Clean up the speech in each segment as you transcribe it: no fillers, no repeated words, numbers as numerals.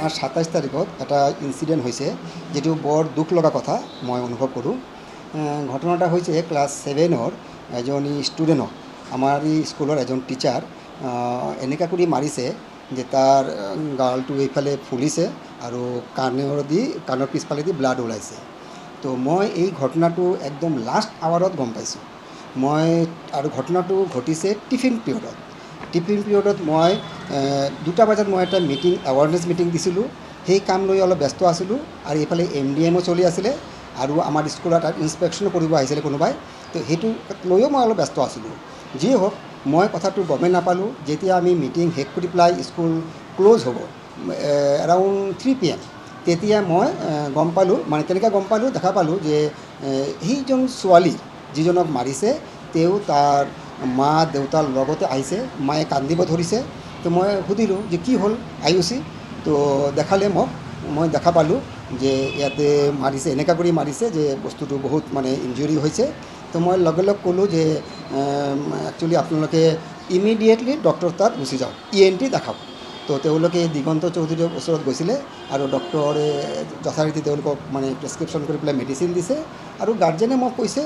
March 27 তাৰিখত এটা incident হৈছে, যেটো বৰ দুখ লগা কথা মই অনুভৱ কৰোঁ। ঘটনাটা হৈছে ক্লাছ 7-ৰ এজনী ষ্টুডেণ্টক আমাৰ এই স্কুলৰ এজন টিচাৰ এনেকুৱা কৰি মাৰিছে যে তাৰ গালটো এইফালে ফুলিছে আৰু কাণৰ পিছফালেদি ব্লাড ওলাইছে। তো মই এই ঘটনাটো একদম লাষ্ট আৱাৰত গম পাইছোঁ। আৰু ঘটনাটো ঘটিছে টিফিন পিৰিয়ডত মই 2টা বজাত মই এটা এৱাৰনেছ মিটিং দিছিলোঁ। সেই কাম লৈ অলপ ব্যস্ত আছিলোঁ আৰু এইফালে MDMও চলি আছিলে আৰু আমাৰ স্কুলত ইনস্পেকশ্যন কৰিব আহিছিলে কোনোবাই। তো সেইটো লৈও মই অলপ ব্যস্ত আছিলোঁ। যিয়ে হওক, মই কথাটো গমেই নাপালোঁ। যেতিয়া আমি মিটিং শেষ কৰি পেলাই স্কুল ক্ল'জ হ'ব এৰাউণ্ড 3 PM, তেতিয়া মই গম পালোঁ, মানে কেনেকৈ গম পালোঁ, দেখা পালোঁ যে সেইজন ছোৱালী যিজনক মাৰিছে তেওঁ তাৰ মা দেউতাৰ লগতে আহিছে। মায়ে কান্দিব ধৰিছে। তো মই সুধিলোঁ যে কি হ'ল আয়ুষী? তো দেখালে মই দেখা পালোঁ যে ইয়াতে মাৰিছে, এনেকুৱা কৰি মাৰিছে যে বস্তুটো বহুত মানে ইনজুৰি হৈছে। তো মই লগে লগ ক'লোঁ যে একচুৱেলি আপোনালোকে ইমিডিয়েটলি ডক্টৰ তাত গুচি যাওক, ENT দেখাওক। তো তেওঁলোকে দিগন্ত চৌধুৰীৰ ওচৰত গৈছিলে আৰু ডক্টৰে যথাৰীতি তেওঁলোকক মানে প্ৰেছক্ৰিপশ্যন কৰি পেলাই মেডিচিন দিছে। আৰু গাৰ্জেনে মোক কৈছে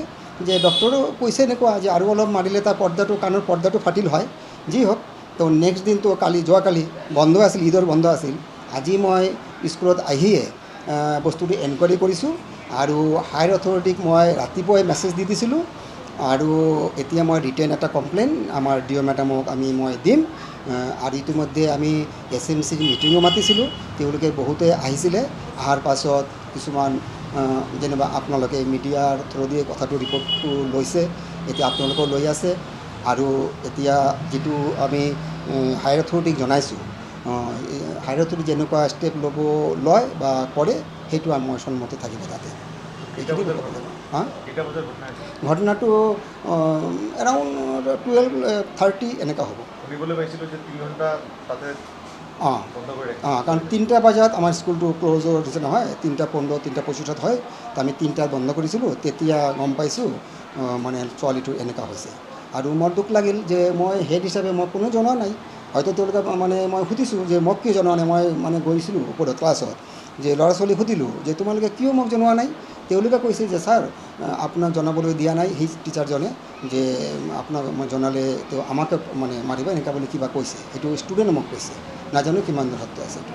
যে ডক্টৰেও কৈছে এনেকুৱা যে আৰু অলপ মাৰিলে তাৰ কাণৰ পৰ্দাটো ফাটিল হয়। যি হওক, তো নেক্সট দিনটো যোৱাকালি বন্ধ আছিল, ঈদৰ বন্ধ আছিল। আজি মই স্কুলত আহিয়ে বস্তুটো এনকুৱাৰী কৰিছোঁ আৰু হায়াৰ অথৰিটিক মই ৰাতিপুৱাই মেছেজ দি দিছিলোঁ আৰু এতিয়া মই ৰিটেন এটা কমপ্লেইন আমাৰ DO মেডামক মই দিম। আৰু ইতিমধ্যে আমি SMC মিটিঙো মাতিছিলোঁ। তেওঁলোকে বহুতে আহিছিলে। অহাৰ পাছত কিছুমান যেনিবা আপোনালোকে মিডিয়াৰ থ্ৰুদি কথাটো ৰিপৰ্টটো লৈছে, এতিয়া আপোনালোকেও লৈ আছে। আৰু এতিয়া যিটো আমি হায়াৰ অথৰিটিক জনাইছোঁ, হায়াৰ অথৰিটি যেনেকুৱা ষ্টেপ লয় বা কৰে সেইটো মই সন্মতি থাকিব তাতে। ঘটনাটো এৰাউণ্ড 12:30 এনেকুৱা হ'ব। কাৰণ 3টা বজাত আমাৰ স্কুলটো ক্ল'জ হৈছে নহয়, 3:15, 3:25 হয়। তো আমি 3টাত বন্ধ কৰিছিলোঁ। তেতিয়া গম পাইছোঁ মানে ছোৱালীটো এনেকুৱা হৈছে। আৰু মোৰ দুখ লাগিল যে মই হেড হিচাপে মই কোনো জনোৱা নাই। হয়তো তেওঁলোকে মানে মই সুধিছোঁ যে মোক কিয় জনোৱা নাই। মই মানে গৈছিলোঁ ওপৰত ক্লাছত, যে ল'ৰা ছোৱালী সুধিলোঁ যে তোমালোকে কিয় মোক জনোৱা নাই। তেওঁলোকে কৈছে যে ছাৰ আপোনাক জনাবলৈ দিয়া নাই সেই টিচাৰজনে, যে আপোনাক মই জনালে তেওঁ আমাকে মানে মাৰিব এনেকুৱা বুলি কিবা কৈছে। সেইটো ষ্টুডেণ্টে মোক কৈছে, নাজানো কিমান দূৰ সত্য আছে এইটো।